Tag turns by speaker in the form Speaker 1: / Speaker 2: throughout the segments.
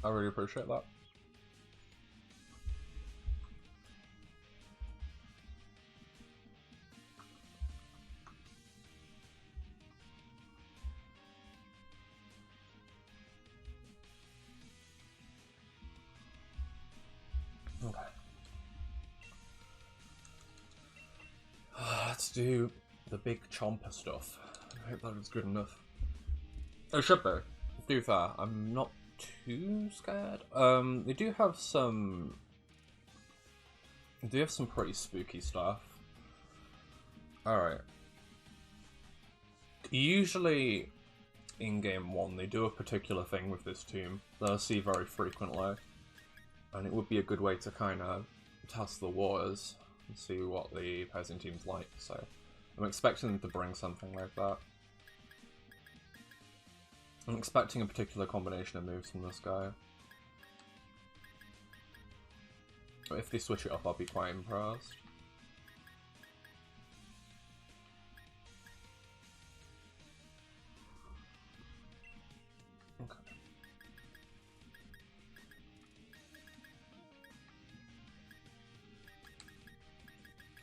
Speaker 1: I really appreciate that. Okay. Let's do the big chomper stuff. I hope that is good enough. It should be. To be fair, I'm not too scared. They do have some pretty spooky stuff. Alright. Usually in game 1 they do a particular thing with this team that I see very frequently. And it would be a good way to kind of test the waters and see what the opposing team's like. So I'm expecting them to bring something like that. I'm expecting a particular combination of moves from this guy. But if they switch it up, I'll be quite impressed. Okay.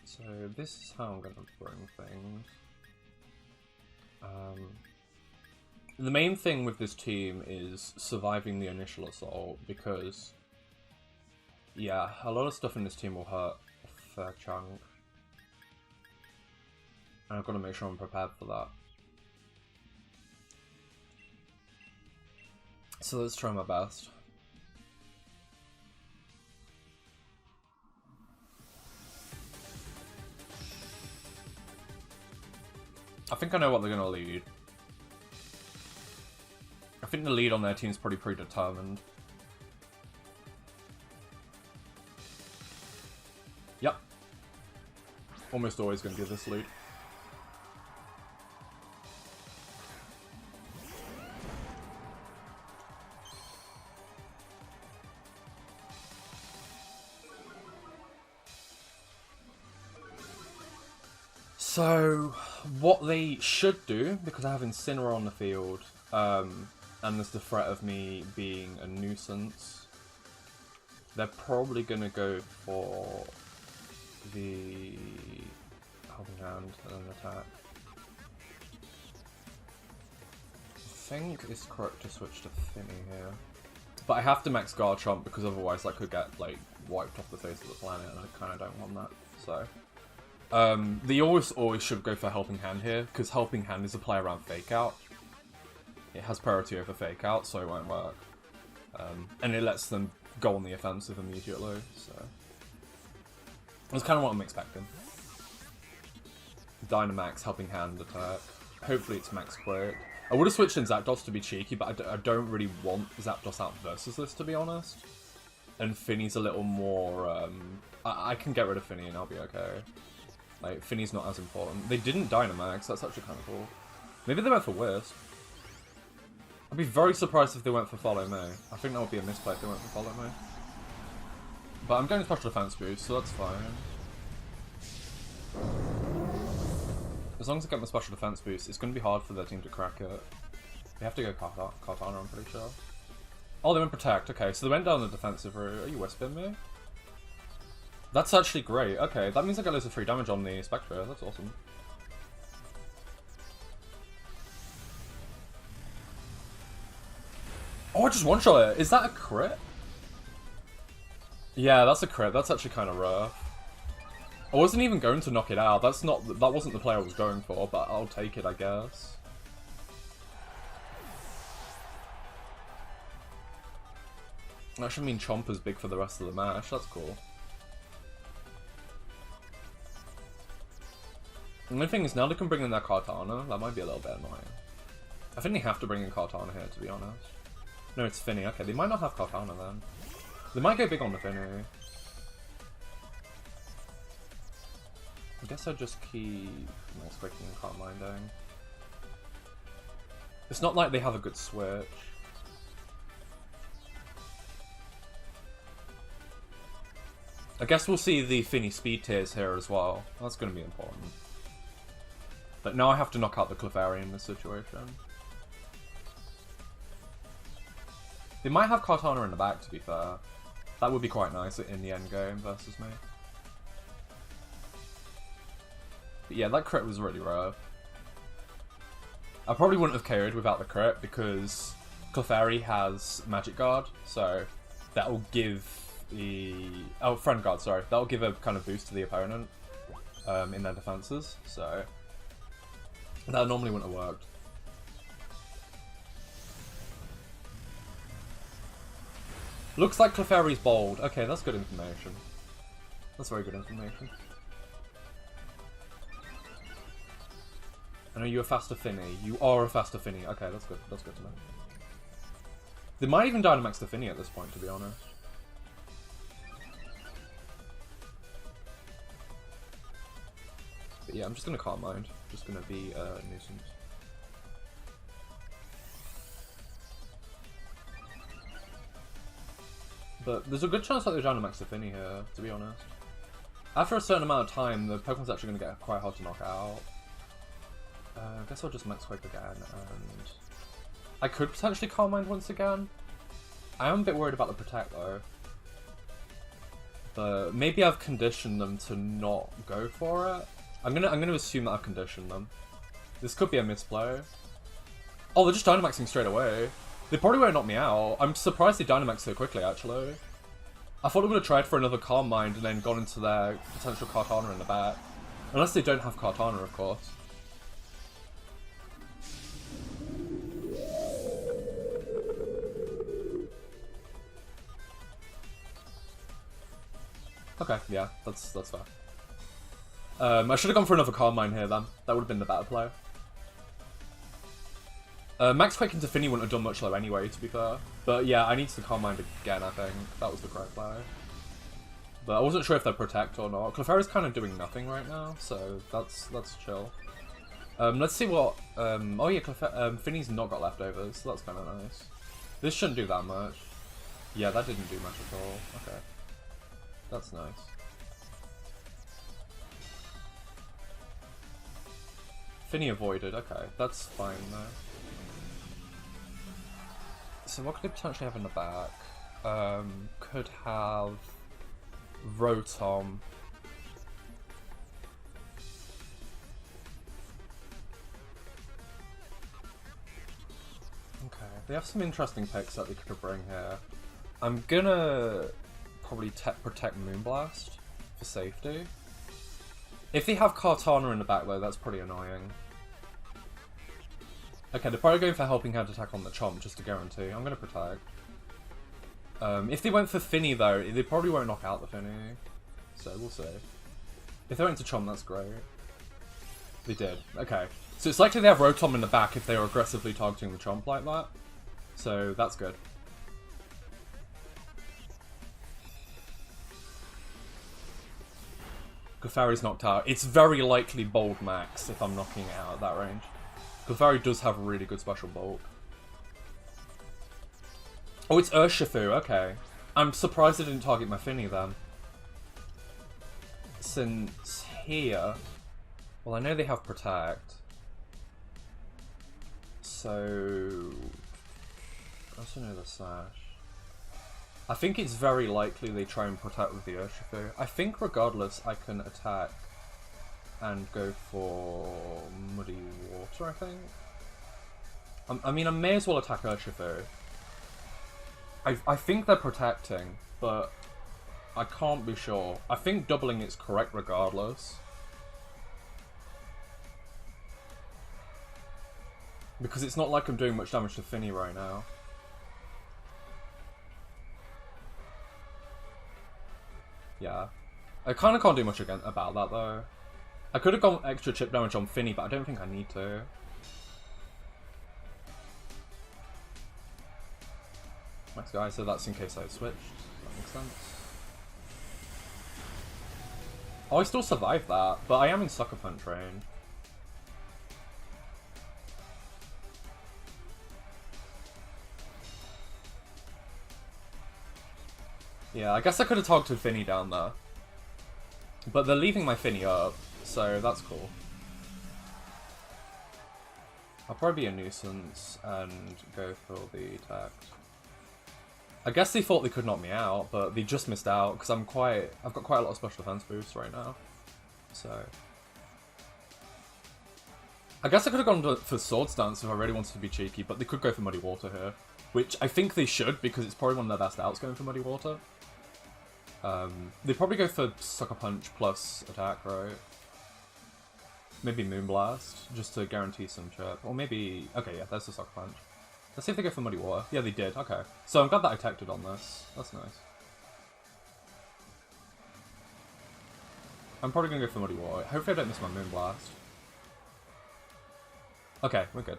Speaker 1: So this is how I'm going to bring things. The main thing with this team is surviving the initial assault, because, yeah, a lot of stuff in this team will hurt a fair chunk. And I've got to make sure I'm prepared for that. So let's try my best. I think I know what they're going to lead. I think the lead on their team is pretty predetermined. Yep. Almost always going to give this lead. So, what they should do, because I have Incineroar on the field, and there's the threat of me being a nuisance, they're probably going to go for the helping hand and an attack. I think it's correct to switch to Fini here. But I have to max Garchomp because otherwise that could get like wiped off the face of the planet, and I kind of don't want that. So they always should go for Helping Hand here, because Helping Hand is a play around Fake Out. It has priority over Fake Out, so it won't work. And it lets them go on the offensive immediately, so... That's kind of what I'm expecting. Dynamax, Helping Hand attack. Hopefully it's max quick. I would have switched in Zapdos to be cheeky, but I don't really want Zapdos out versus this, to be honest. And Fini's a little more... I can get rid of Fini and I'll be okay. Like, Fini's not as important. They didn't Dynamax, that's actually kind of cool. Maybe they went for Wisp. I'd be very surprised if they went for Follow Me. I think that would be a misplay if they went for Follow Me. But I'm going special defense boost, so that's fine. As long as I get my special defense boost, it's going to be hard for their team to crack it. They have to go Kartana, I'm pretty sure. Oh, they went Protect. Okay, so they went down the defensive route. Are you Wisping me? That's actually great. Okay, that means I get loads of free damage on the Spectrier. That's awesome. Oh, I just one-shot it. Is that a crit? Yeah, that's a crit. That's actually kind of rough. I wasn't even going to knock it out. That wasn't the play I was going for, but I'll take it, I guess. That should mean Chomper's big for the rest of the match. That's cool. The only thing is, now they can bring in their Kartana. That might be a little bit annoying. I think they have to bring in Kartana here, to be honest. No, it's Fini. Okay, they might not have Kartana then. They might go big on the Fini. I guess I'd just keep Nice Quicking and Calm Minding. It's not like they have a good switch. I guess we'll see the Fini speed tiers here as well. That's going to be important. But now I have to knock out the Clefairy in this situation. They might have Kartana in the back, to be fair. That would be quite nice in the end game versus me. But yeah, that crit was really rough. I probably wouldn't have KO'd without the crit because Clefairy has Magic Guard, so that will give the... Oh, Friend Guard, sorry. That will give a kind of boost to the opponent in their defenses, so that normally wouldn't have worked. Looks like Clefairy's bold. Okay, that's good information. That's very good information. I know you're a faster Fini. You are a faster Fini. Okay, that's good. That's good to know. They might even Dynamax the Fini at this point, to be honest. But yeah, I'm just gonna Calm Mind. Just gonna be a nuisance. But there's a good chance that they Dynamax the Fini here, to be honest. After a certain amount of time, the Pokemon's actually going to get quite hard to knock out. I guess I'll just Max Quake again, and... I could potentially Calm Mind once again. I am a bit worried about the Protect, though. But maybe I've conditioned them to not go for it. I'm gonna assume that I've conditioned them. This could be a misplay. Oh, they're just Dynamaxing straight away. They probably won't knock me out. I'm surprised they Dynamax so quickly, actually. I thought they would have tried for another Calm Mind and then gone into their potential Kartana in the back. Unless they don't have Kartana, of course. Okay, yeah, that's fair. I should have gone for another Calm Mind here, then. That would have been the better play. Max Quake into Fini wouldn't have done much though anyway, to be fair. But yeah, I need to Calm Mind again, I think. That was the correct play. But I wasn't sure if they're Protect or not. Clefairy's kind of doing nothing right now, so that's chill. Let's see what... oh yeah, Fini's not got leftovers, so that's kind of nice. This shouldn't do that much. Yeah, that didn't do much at all. Okay. That's nice. Fini avoided, okay. That's fine though. So what could they potentially have in the back? Could have Rotom. Okay, they have some interesting picks that they could bring here. I'm gonna probably protect Moonblast for safety. If they have Kartana in the back though, that's pretty annoying. Okay, they're probably going for Helping Hand attack on the Chomp, just to guarantee. I'm going to Protect. If they went for Fini, though, they probably won't knock out the Fini. So, we'll see. If they went to Chomp, that's great. They did. Okay. So, it's likely they have Rotom in the back if they are aggressively targeting the Chomp like that. So, that's good. Clefairy's knocked out. It's very likely Bold Max if I'm knocking it out at that range. Clefairy does have really good special bulk. Oh, it's Urshifu, okay. I'm surprised it didn't target my Fini then. Since here... Well, I know they have Protect. So... I also know the Sash. I think it's very likely they try and Protect with the Urshifu. I think regardless I can attack and go for Muddy Water, I think. I mean, I may as well attack Urshifu. I think they're protecting, but I can't be sure. I think doubling it's correct regardless. Because it's not like I'm doing much damage to Fini right now. Yeah. I kind of can't do much about that though. I could have gone extra chip damage on Fini, but I don't think I need to. Nice guy, so that's in case I switched. That makes sense. Oh, I still survived that, but I am in Sucker Punch range. Yeah, I guess I could have targeted Fini down there. But they're leaving my Fini up, so that's cool. I'll probably be a nuisance and go for the attack. I guess they thought they could knock me out, but they just missed out because I've got quite a lot of special defense boosts right now. So I guess I could have gone for Sword Stance if I really wanted to be cheeky, but they could go for Muddy Water here, which I think they should because it's probably one of their best outs going for Muddy Water. They'd probably go for Sucker Punch plus attack, right? Maybe Moonblast, just to guarantee some chirp. Or maybe... Okay, yeah, there's the Sucker Punch. Let's see if they go for Muddy Water. Yeah, they did. Okay. So I'm glad that I teched on this. That's nice. I'm probably going to go for Muddy Water. Hopefully I don't miss my Moonblast. Okay, we're good.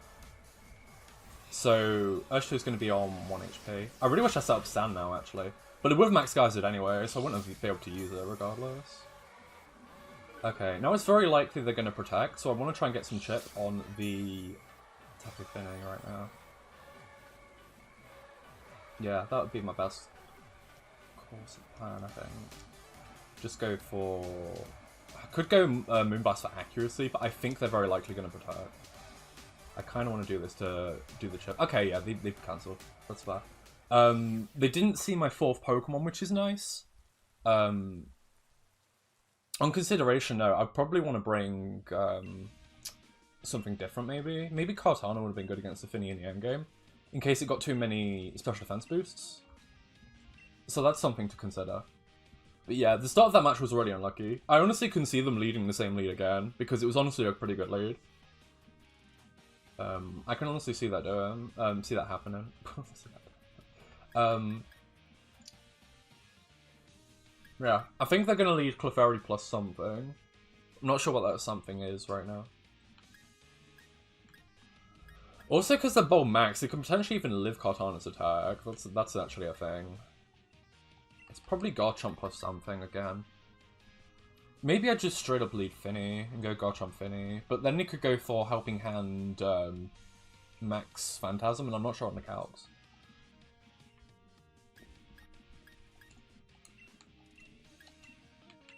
Speaker 1: So, Urshifu's going to be on 1 HP. I really wish I set up Sand now, actually. But it would have max guys it anyway, so I wouldn't have been able to use it regardless. Okay, now it's very likely they're going to protect, so I want to try and get some chip on the Tapu Fini right now. Yeah, that would be my best course of plan, I think. Just go for... I could go Moonblast for accuracy, but I think they're very likely going to protect. I kind of want to do this to do the chip. Okay, yeah, they've cancelled. That's fair. They didn't see my 4th Pokemon, which is nice. On consideration, though, I'd probably want to bring something different, maybe. Maybe Kartana would have been good against the Fini in the endgame, in case it got too many special defense boosts. So that's something to consider. But yeah, the start of that match was already unlucky. I honestly couldn't see them leading the same lead again, because it was honestly a pretty good lead. I can honestly see that see that happening. Yeah, I think they're going to lead Clefairy plus something. I'm not sure what that something is right now. Also, because they're both max, they can potentially even live Kartana's attack. That's actually a thing. It's probably Garchomp plus something again. Maybe I just straight up lead Fini and go Garchomp Fini, but then they could go for Helping Hand Max Phantasm, and I'm not sure on the calcs.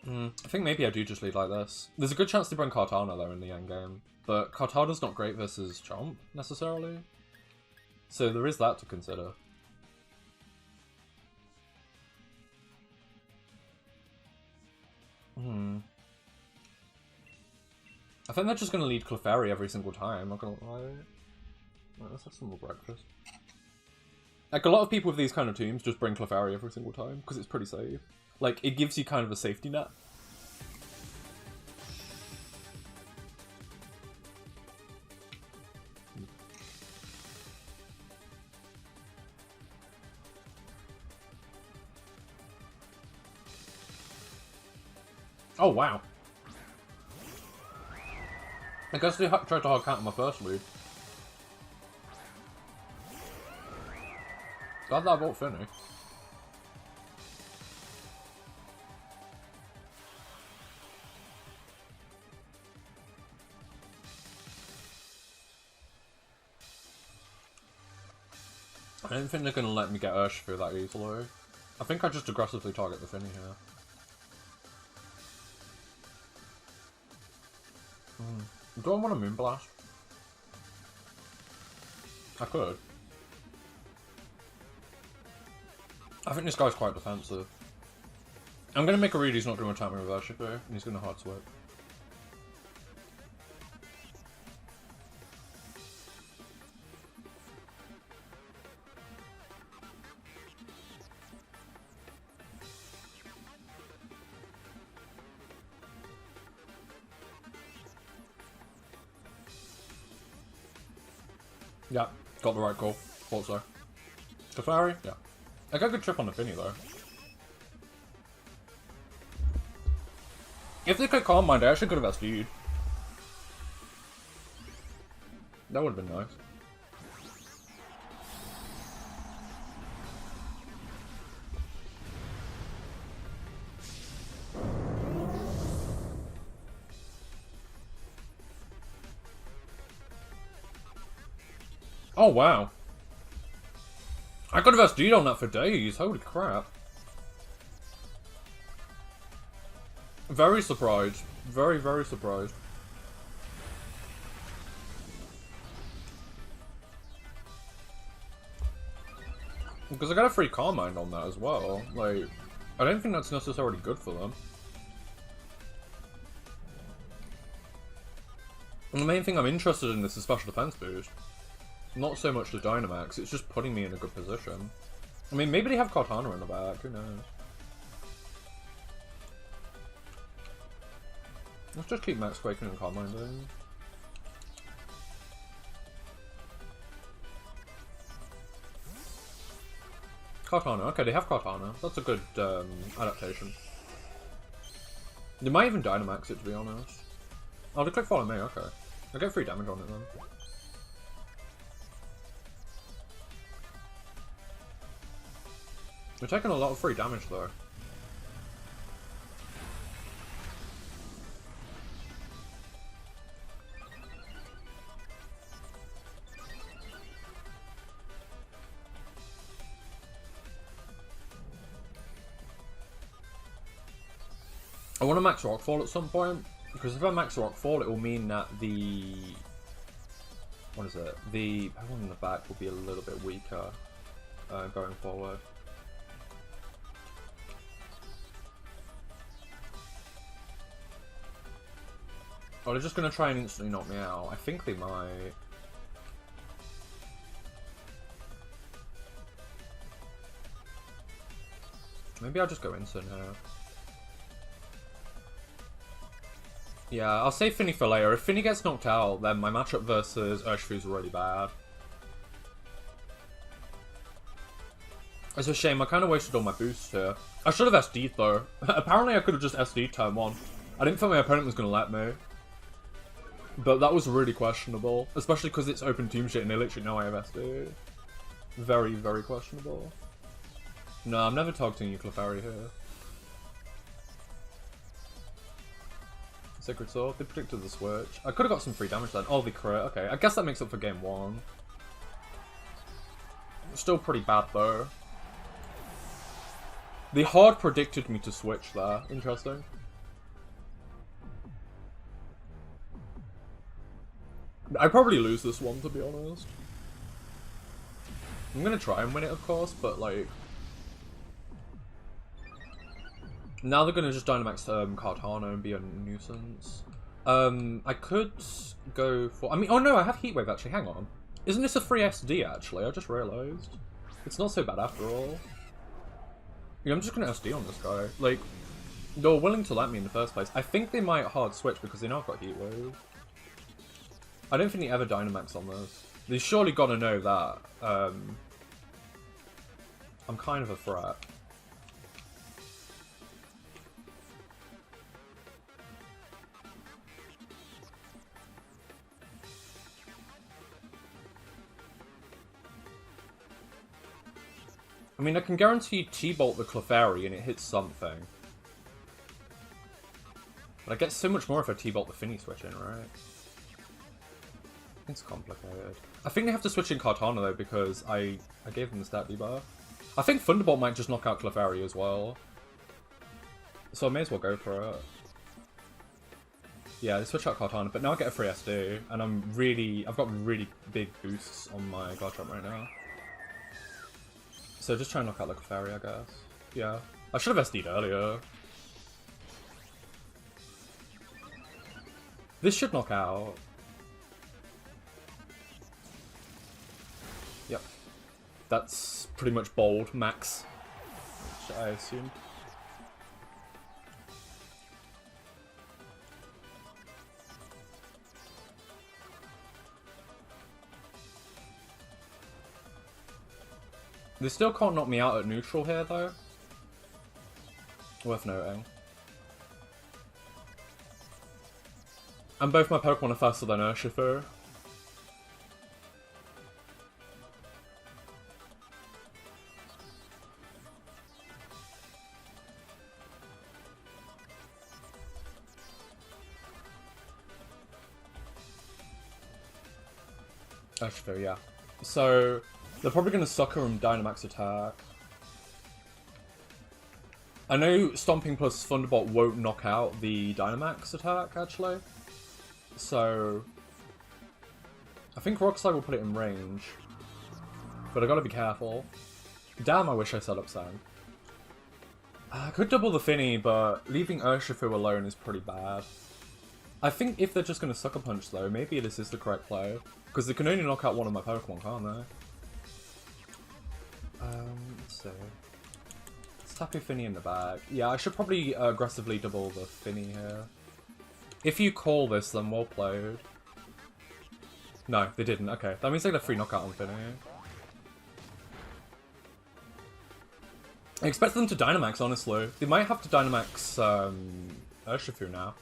Speaker 1: I think maybe I do just lead like this. There's a good chance to bring Kartana though in the endgame, but Kartana's not great versus Chomp, necessarily. So there is that to consider. I think they're just going to lead Clefairy every single time, not going to lie. Right, let's have some more breakfast. Like, a lot of people with these kind of teams just bring Clefairy every single time, because it's pretty safe. Like, it gives you kind of a safety net. Oh, wow. I guess they tried to hard counter my first lead. Glad that I bought Fini. I don't think they're going to let me get Urshifu that easily. I think I just aggressively target the Fini here. Do I want a Moonblast? I could. I think this guy's quite defensive. I'm going to make a read he's not going to attack me with Urshifu, and he's going to hard switch. Yeah, got the right call. Thought so. Clefairy? Yeah. I got a good trip on the Fini though. If they could Calm Mind, I actually could have SD'd. That would have been nice. Oh wow. I could have SD'd on that for days, holy crap. Very surprised. Very, very surprised. Because I got a free Carmine on that as well. Like, I don't think that's necessarily good for them. And the main thing I'm interested in is the special defense boost. Not so much the Dynamax, it's just putting me in a good position. I mean, maybe they have Kartana in the back, who knows. Let's just keep Max Quaking and Carmine doing. Kartana, okay, they have Kartana. That's a good adaptation. They might even Dynamax it, to be honest. Oh, they click follow me, okay. I get free damage on it then. We're taking a lot of free damage though. I want to max Rockfall at some point, because if I max Rockfall, it will mean that the... what is it? The Pokemon in the back will be a little bit weaker going forward. Oh, they're just going to try and instantly knock me out. I think they might. Maybe I'll just go instant here. Yeah, I'll save Fini for later. If Fini gets knocked out, then my matchup versus Urshifu is really bad. It's a shame, I kind of wasted all my boosts here. I should have SD'd though. Apparently I could have just SD'd turn 1. I didn't think my opponent was going to let me. But that was really questionable. Especially because it's open team shit and they literally know I have SD. Very, very questionable. No, I'm never targeting you, Clefairy, here. Sacred Sword, they predicted the switch. I could have got some free damage then. Oh, the crit, okay. I guess that makes up for game 1. Still pretty bad though. The hard predicted me to switch there. Interesting. I probably lose this one, to be honest. I'm gonna try and win it, of course, but like... now they're gonna just Dynamax Kartana and be a nuisance. I could go for... I mean, oh no, I have Heat Wave actually, hang on. Isn't this a free SD actually? I just realised. It's not so bad after all. Yeah, I'm just gonna SD on this guy. Like, they were willing to let me in the first place. I think they might hard switch because they know I've got Heat Wave. I don't think they ever Dynamax on this. They surely gotta know that. I'm kind of a threat. I mean, I can guarantee T-Bolt the Clefairy and it hits something. But I get so much more if I T-Bolt the Fini switch in, right? It's complicated. I think they have to switch in Kartana though because I gave them the stat debuff. I think Thunderbolt might just knock out Clefairy as well. So I may as well go for it. Yeah, they switch out Kartana, but now I get a free SD, and I've got really big boosts on my Garchomp right now. So just try and knock out the Clefairy, I guess. Yeah. I should have SD'd earlier. This should knock out. Yep. That's pretty much bold, max. Which I assume. They still can't knock me out at neutral here, though. Worth noting. And both my Pokemon are faster than Urshifu. Urshifu, yeah. So... they're probably going to sucker him Dynamax attack. I know Stomping plus Thunderbolt won't knock out the Dynamax attack, actually. So... I think Rock Slide will put it in range. But I gotta be careful. Damn, I wish I set up Sand. I could double the Fini, but leaving Urshifu alone is pretty bad. I think if they're just going to Sucker Punch though, maybe this is the correct play. Because they can only knock out one of my Pokemon, can't they? Let's see. Let's Tapu Fini in the bag. Yeah, I should probably aggressively double the Fini here. If you call this, then well played. No, they didn't. Okay, that means they get a free knockout on Fini. I expect them to Dynamax, honestly. They might have to Dynamax Urshifu now.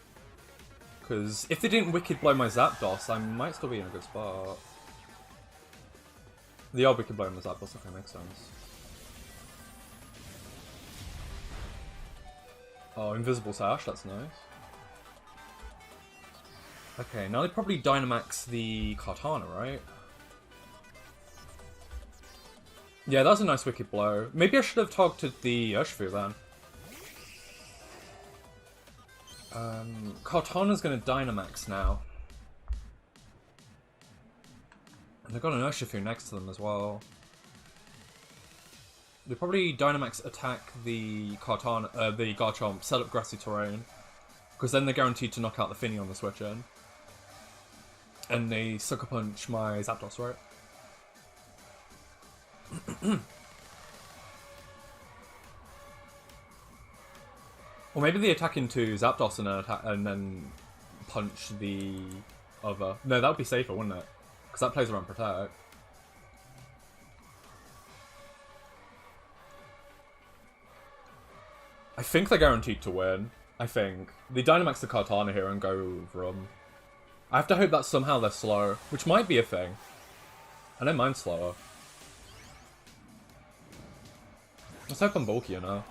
Speaker 1: Because if they didn't Wicked Blow my Zapdos, I might still be in a good spot. They are Wicked Blow my Zapdos, okay, makes sense. Oh, Invisible Sash, that's nice. Okay, now they probably Dynamax the Kartana, right? Yeah, that was a nice Wicked Blow. Maybe I should have targeted the Urshifu then. Kartana's gonna Dynamax now. And they've got an Urshifu next to them as well. They probably Dynamax attack the Kartana, the Garchomp, set up Grassy Terrain. Because then they're guaranteed to knock out the Fini on the switch in. And they Sucker Punch my Zapdos, right? Or maybe they attack into Zapdos and then punch the other. No, that would be safer, wouldn't it? Because that plays around Protect. I think they're guaranteed to win. I think. They Dynamax the Kartana here and go Rum. I have to hope that somehow they're slow, which might be a thing. I don't mind slower. Let's hope I'm bulkier now.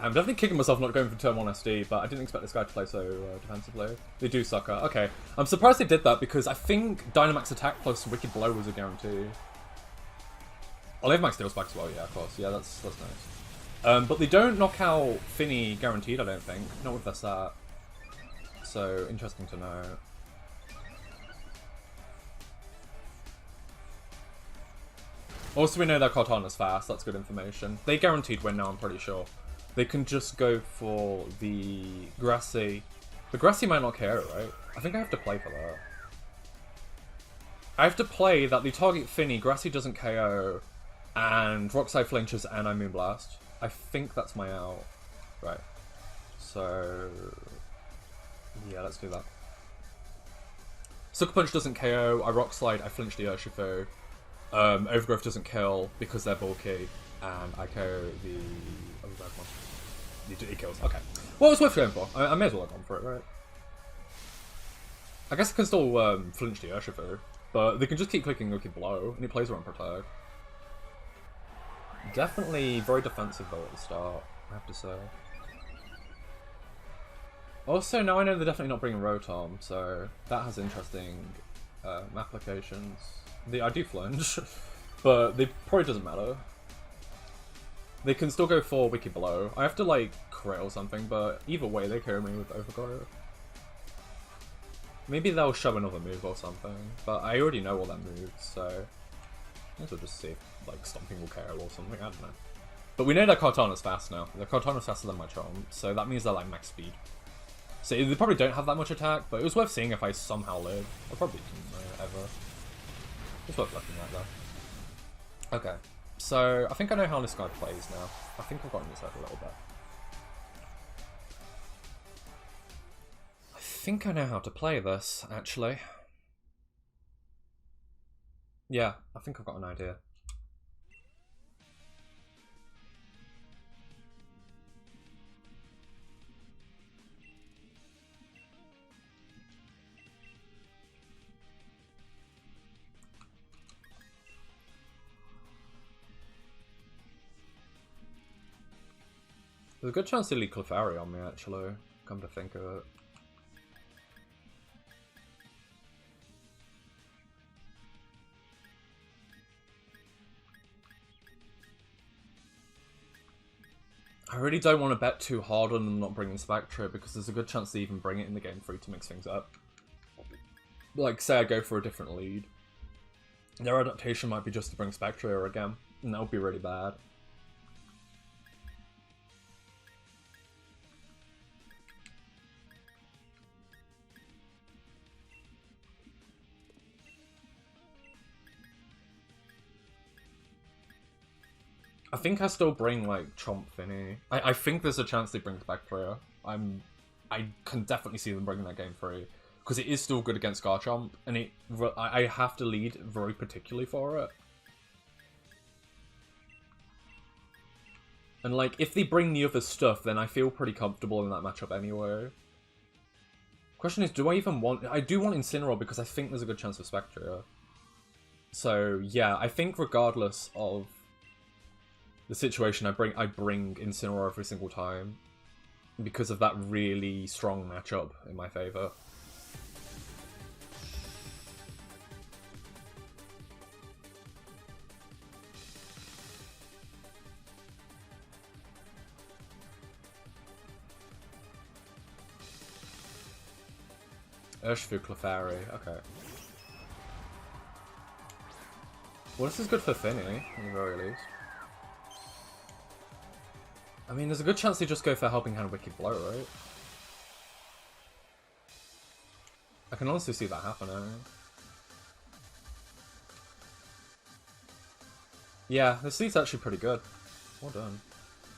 Speaker 1: I'm definitely kicking myself not going for turn 1 SD, but I didn't expect this guy to play so defensively. They do sucker. Okay. I'm surprised they did that because I think Dynamax attack plus Wicked Blow was a guarantee. Oh, they have Max Steel Spike as well, yeah, of course. Yeah, that's nice. But they don't knock out Fini guaranteed, I don't think. Not with their stat. So, interesting to know. Also, we know that Kartana's fast. That's good information. They guaranteed win now, I'm pretty sure. They can just go for the Grassy. The Grassy might not KO, right? I think I have to play for that. I have to play that the target Fini, Grassy doesn't KO, and Rockside flinches and I Moonblast. I think that's my out. Right. So... yeah, let's do that. Sucker Punch doesn't KO, I Rock Slide, I flinch the Urshifu. Overgrowth doesn't kill because they're bulky, and I KO the other bad one. He kills, okay. Well, it's worth going for. I may as well have gone for it, right? I guess I can still flinch the Urshifu, but they can just keep clicking Wicked Blow, and he plays around Protect. Definitely very defensive though at the start, I have to say. Also, now I know they're definitely not bringing Rotom, so that has interesting applications. I do flinch, but they probably doesn't matter. They can still go for Wicked Blow. I have to like crit or something, but either way they KO me with Overgrowth. Maybe they'll show another move or something, but I already know all their moves, so I guess we'll just see if like Stomping will KO or something, I don't know. But we know that Kartana's fast now. The Kartana's faster than my Chomp, so that means they're like max speed. So they probably don't have that much attack, but it was worth seeing if I somehow live. I probably didn't ever. It's worth looking at though. Okay, so I think I know how this guy plays now. I think I've gotten this out a little bit. I think I know how to play this, actually. Yeah, I think I've got an idea. There's a good chance to lead Clefairy on me, actually, come to think of it. I really don't want to bet too hard on them not bringing Spectrier because there's a good chance they even bring it in the game 3 to mix things up. Like, say I go for a different lead. Their adaptation might be just to bring Spectrier again, and that would be really bad. I think I still bring, like, Chomp Fini. I think there's a chance they bring Spectrier. I can definitely see them bringing that game 3. Because it is still good against Garchomp, and I have to lead very particularly for it. And, like, if they bring the other stuff, then I feel pretty comfortable in that matchup anyway. Question is, do I even want... I do want Incineroar because I think there's a good chance of Spectrier. So, yeah, I think regardless of the situation, I bring Incineroar every single time. Because of that really strong matchup in my favour. Urshifu, Clefairy, okay. Well, this is good for Fini, at the very least. I mean, there's a good chance they just go for Helping Hand Wicked Blow, right? I can honestly see that happening. Yeah, this lead's actually pretty good. Well done.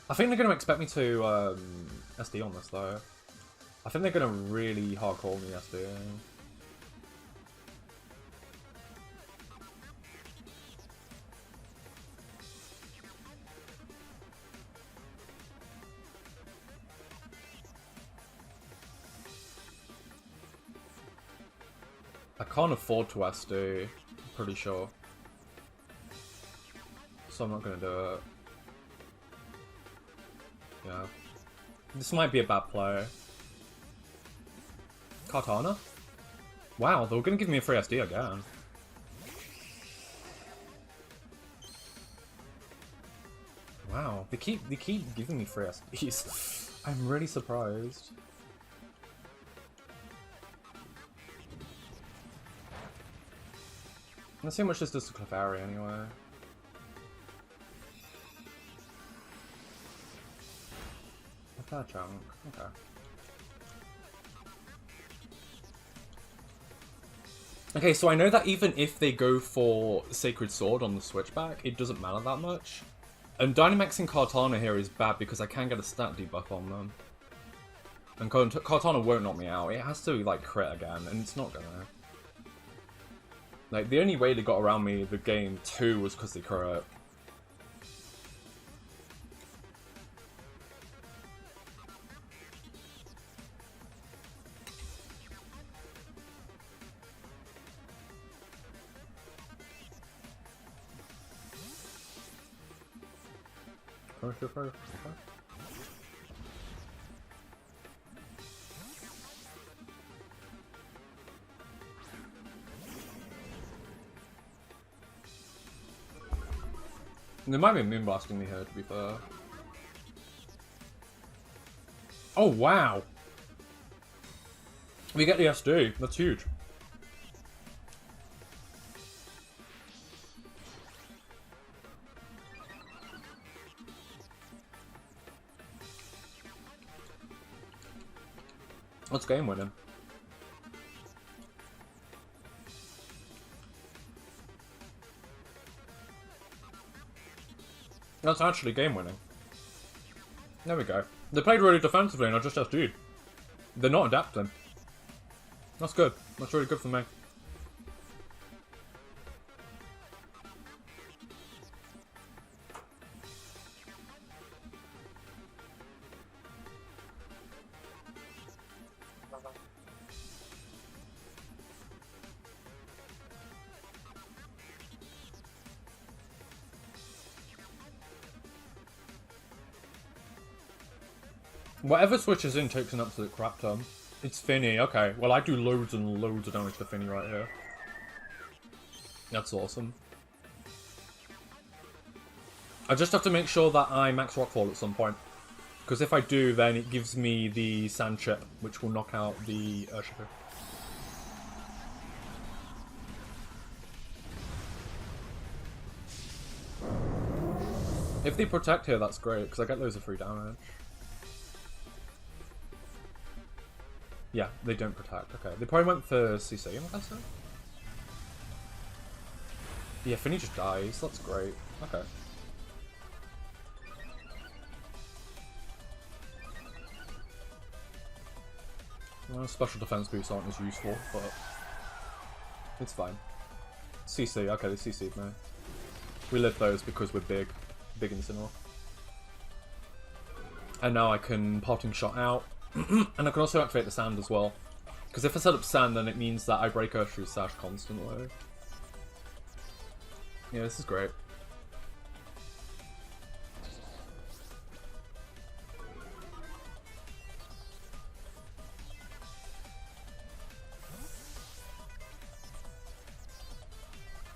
Speaker 1: I think they're going to expect me to SD on this, though. I think they're going to really hardcore me SD. I can't afford to SD, I'm pretty sure. So I'm not going to do it. Yeah. This might be a bad play. Kartana? Wow, they were going to give me a free SD again. Wow, they keep giving me free SDs. I'm really surprised. Let's see how much this does to Clefairy anyway. A fair chunk, okay. Okay, so I know that even if they go for Sacred Sword on the switchback, it doesn't matter that much. And Dynamaxing Kartana here is bad because I can get a stat debuff on them. And Kartana won't knock me out. It has to, like, crit again, and it's not gonna. Like, the only way they got around me the game 2 was because they crit. Okay. They might be moonblasting me here, to be fair. Oh, wow! We get the SD. That's huge. What's game winning? That's actually game winning. There we go. They played really defensively and I just SD'd. They're not adapting. That's good. That's really good for me. Whatever switches in takes an absolute crap ton. It's Fini, okay. Well, I do loads and loads of damage to Fini right here. That's awesome. I just have to make sure that I max Rockfall at some point. Because if I do, then it gives me the Sand Chip, which will knock out the Urshifu. If they protect here, that's great, because I get loads of free damage. Yeah, they don't protect. Okay, they probably went for CC, I'm guessing. Yeah, Fini just dies. That's great. Okay. Well, special defense boosts aren't as useful, but it's fine. CC, okay, they CC'd me. We live those because we're big Incineroar. And now I can Parting Shot out, and I can also activate the Sand as well. Because if I set up Sand, then it means that I break Urshifu's Sash constantly. Yeah, this is great.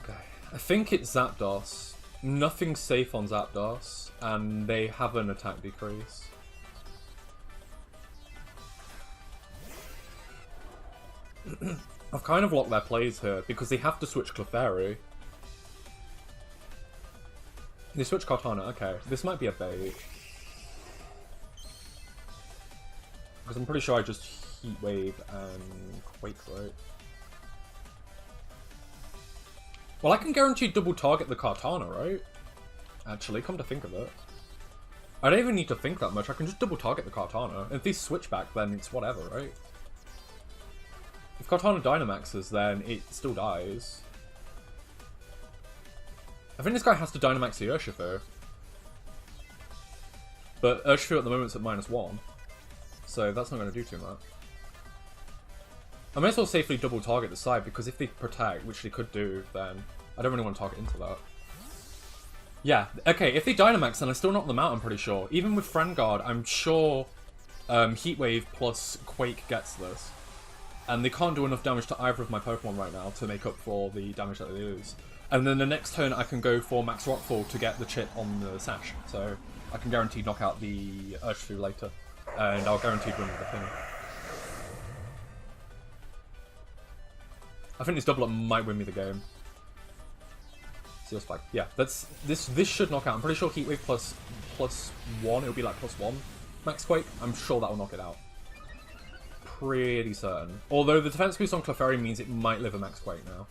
Speaker 1: Okay, I think it's Zapdos. Nothing's safe on Zapdos, and they have an attack decrease. I've kind of locked their plays here, because they have to switch Clefairy. They switch Kartana, okay. This might be a bait. Because I'm pretty sure I just Heat Wave and Quake, right? Well, I can guarantee double target the Kartana, right? Actually, come to think of it. I don't even need to think that much, I can just double target the Kartana. If they switch back, then it's whatever, right? If Kartana Dynamaxes, then it still dies. I think this guy has to Dynamax the Urshifu. But Urshifu at the moment is at -1. So that's not going to do too much. I may as well safely double target the side, because if they protect, which they could do, then I don't really want to target into that. Yeah, okay, if they Dynamax, then I still knock them out, I'm pretty sure. Even with Friend Guard, I'm sure Heat Wave plus Quake gets this. And they can't do enough damage to either of my Pokemon right now to make up for the damage that they lose. And then the next turn I can go for Max Rockfall to get the chip on the Sash. So I can guaranteed knock out the Urshifu later. And I'll guaranteed win with the Fini. I think this double up might win me the game. Seal Spike. Yeah, this should knock out. I'm pretty sure Heat Wave plus 1, it'll be like +1 Max Quake. I'm sure that will knock it out. Pretty certain. Although the defense boost on Clefairy means it might live a Max Quake now.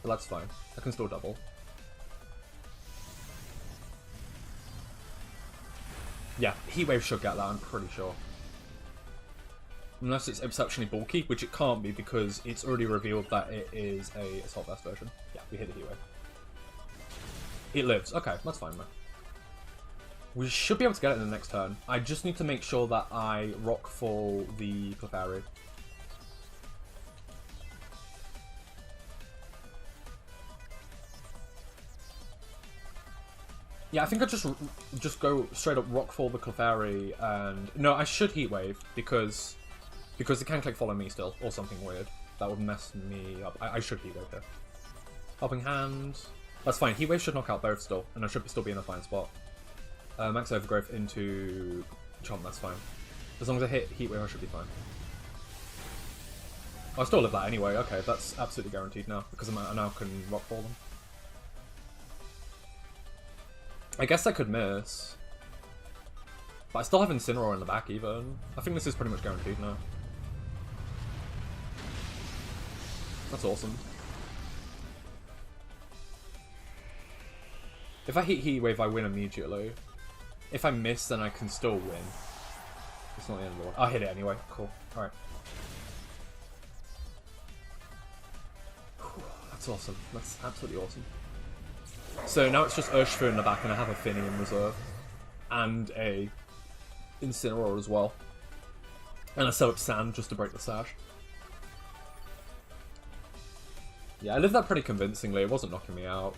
Speaker 1: But that's fine. I can still double. Yeah, Heat Wave should get that, I'm pretty sure. Unless it's exceptionally bulky, which it can't be because it's already revealed that it is a Assault Vest version. Yeah, we hit the Heat Wave. It lives. Okay, that's fine, man. We should be able to get it in the next turn. I just need to make sure that I Rockfall the Clefairy. Yeah, I think I just go straight up Rockfall the Clefairy and... No, I should Heat Wave because it can click Follow Me still, or something weird. That would mess me up. I should Heat Wave here. Helping Hand... That's fine, Heat Wave should knock out both still, and I should still be in a fine spot. Max Overgrowth into Chomp, that's fine. As long as I hit Heat Wave, I should be fine. I still live that anyway, okay, that's absolutely guaranteed now, because I now can Rockfall them. I guess I could miss. But I still have Incineroar in the back even. I think this is pretty much guaranteed now. That's awesome. If I hit Heat Wave, I win immediately. If I miss, then I can still win. It's not the end of the world. I'll hit it anyway. Cool. Alright. That's awesome. That's absolutely awesome. So now it's just Urshifu in the back, and I have a Fini in reserve. And a Incineroar as well. And I set up Sand just to break the Sash. Yeah, I lived that pretty convincingly. It wasn't knocking me out.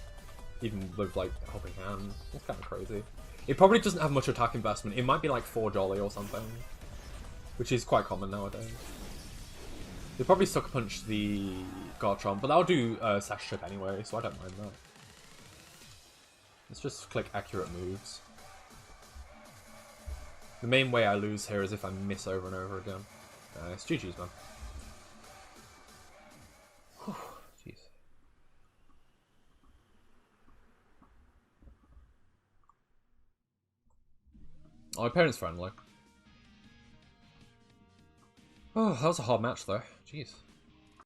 Speaker 1: Even with, like, Helping Hand. It's kind of crazy. It probably doesn't have much attack investment. It might be like 4 Jolly or something. Which is quite common nowadays. They probably Sucker Punch the Garchomp, but that'll do Sash Chip anyway, so I don't mind that. Let's just click accurate moves. The main way I lose here is if I miss over and over again. It's GG's, man. Whew, jeez. Oh, my parents friendly. Oh, that was a hard match though. Jeez.